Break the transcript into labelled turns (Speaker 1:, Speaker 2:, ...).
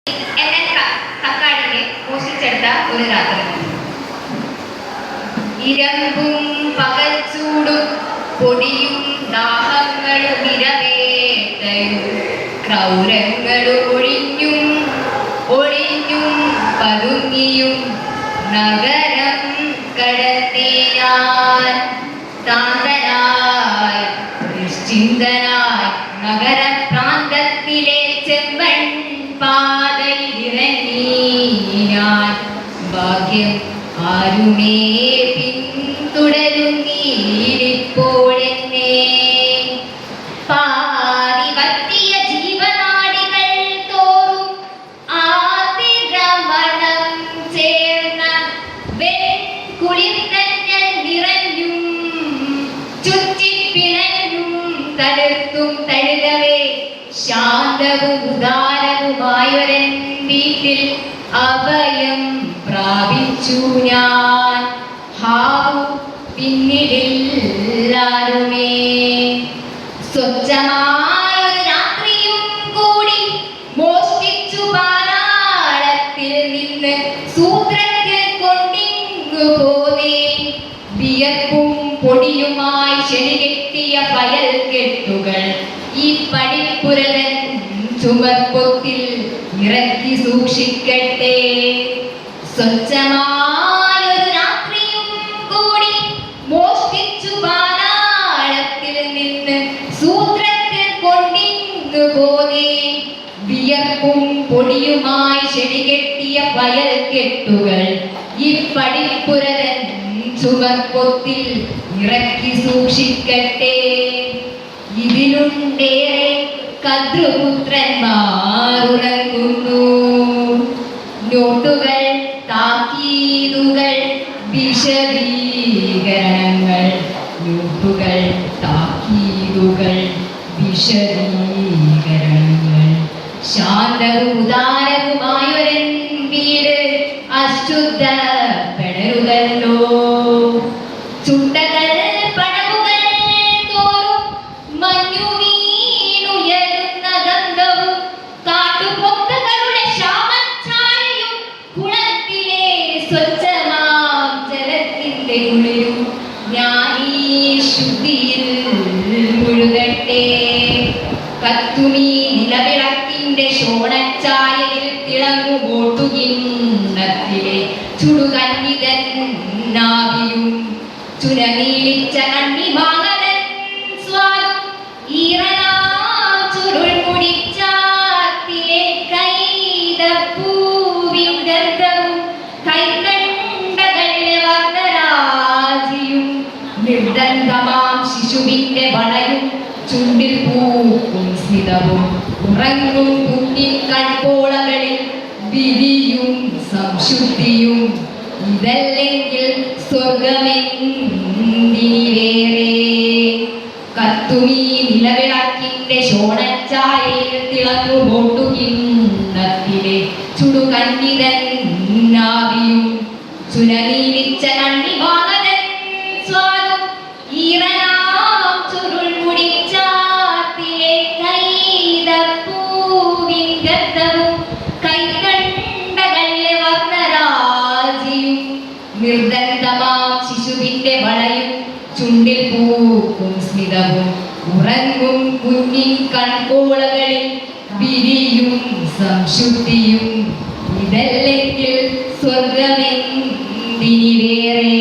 Speaker 1: തക്കാളിയെ മോഷ്ടിച്ചെടുത്ത ഒരു രാത്രി. ഇരമ്പും പകൽ ചൂടും പൊടിയും ദാഹങ്ങളും ഇരവേട്ടയും ക്രൗരങ്ങളും ഒളിഞ്ഞും പതുങ്ങിയും നഗരം കടത്തി ഞാൻ താന്തനായി നിശ്ചിന്തനായി നഗരപ്രാന്തത്തിലെ ചെമ്പൻ പാതയിലിറങ്ങി ഞാൻ. ഭാഗ്യം ആരുമേ പിന്തുടരുന്നീരിപ്പോഴെന്നെ. പാതിവർത്തിയ ജീവനാടികൾ തോറും ആതിരമണം ചേർന്ന വെൺകുളിർത്തഞ്ഞൽ നിറഞ്ഞും ചുറ്റിപ്പിണഞ്ഞും തളിർത്തും തഴുകവേ ശാന്തവും ഉദാരവുമായൊരൻ വീട്ടിൽ അഭയം പ്രാപിച്ചു ഞാൻ. ഹാവു പിന്നിടില്ലാരുമേ. സ്വച്ഛമായൊരു രാത്രിയും കൂടി മോഷ്ടിച്ചു പാതാളത്തിൽ നിന്ന് സൂത്രത്തിൽ കൊണ്ടിങ്ങു പോന്നേ. വിയർപ്പും പൊടിയുമായി ശനികെട്ടിയ ഫയൽ കെട്ടുകൾ ഈ പടിപ്പുരതൻ ചുമർപ്പൊത്തിൽ ഇറക്കി സൂക്ഷിക്കട്ടെ. സ്വച്ഛമായൊരു രാത്രിയും കൂടി മോഷ്ടിച്ചു പാതാളത്തിൽ നിന്ന് സൂത്രത്തിൽ കൊണ്ടിങ്ങു പോന്നേ. വിയർപ്പും പൊടിയുമായി ചെടികെട്ടിയ ഫയൽ കെട്ടുകൾ ഈ പടിപ്പുരതൻ ചുമർപ്പൊത്തിൽ ഇറക്കി സൂക്ഷിക്കട്ടെ. ഇതിലുണ്ടേറെ കദ്രുപുത്രന്മാർ ഉറങ്ങുന്നു. നോട്ടുകൾ, താക്കീതുകൾ, വിശദീകരണങ്ങൾ. നോട്ടുകൾ, താക്കീതുകൾ, വിശദീകരണങ്ങൾ. ശാന്തവും ഉദാരവുമായൊരൻ വീട് അശുദ്ധപ്പെടരുതല്ലോ. ചുണ്ടകൾ പടവുകൾ തോറും മഞ്ഞു വീണുയരുന്ന ഗന്ധവും കാട്ടുപൊക്കകളുടെ ശാമച്ഛായയും കുളത്തിലെ സ്വച്ഛമാം ജലത്തിന്റെ കുളിരും ഞാനീ ശുദ്ധിയിൽ മുഴുകട്ടെ. കത്തുമീ നിലവിളക്കിന്റെ ശോണച്ചായയിൽ തിളങ്ങുമോട്ടുകിണ്ണത്തിലെ ചുടുകന്നിതൻ നാവിയും ചുരനീളിച്ച കണ്ണിമാകതൻ സ്വാദും ഈറനാം ചുരുൾമുടിച്ചാത്തിലെ കൈതപ്പൂവിൻ ഗന്ധവും കൈത്തണ്ടകളിലെ വർണ്ണരാജിയും നിർദ്ദന്തമാം ശിശുവിന്റെ വളയും ചുണ്ടിൽ പൂക്കും സ്മിതവും ഉറങ്ങും കുഞ്ഞിൻ കൺപോളകളിൽ വിധിയും സംശുദ്ധിയും. ഇതല്ലെങ്കിൽ സ്വർഗമെന്തിനി വേറെ. കത്തുമീ നിലവിളക്കിന്റെ ശോണച്ചായയിൽ തിളങ്ങുമോട്ടുകിണ്ണത്തിലെ ചുടുകന്നിതൻ നാവിയും ചുനനീലിച്ച കണ്ണിമാകതൻ സ്വാദും ഈറനാം ചുരുൾമുടിച്ചാത്തിലെ കൈതപ്പൂവിൻ ഗന്ധവും കൈത്തണ്ടകളിലെ വർണ്ണരാജിയും നിർദ്ദന്തമാം ശിശുവിന്റെ വളയും ചുണ്ടിൽ പൂക്കും സ്മിതവും ഉറങ്ങും കുഞ്ഞിൻ കൺപോളകളിൽ വിരിയും സംശുദ്ധിയും. ഇതല്ലെങ്കിൽ സ്വർഗമെന്തിനി വേറെ.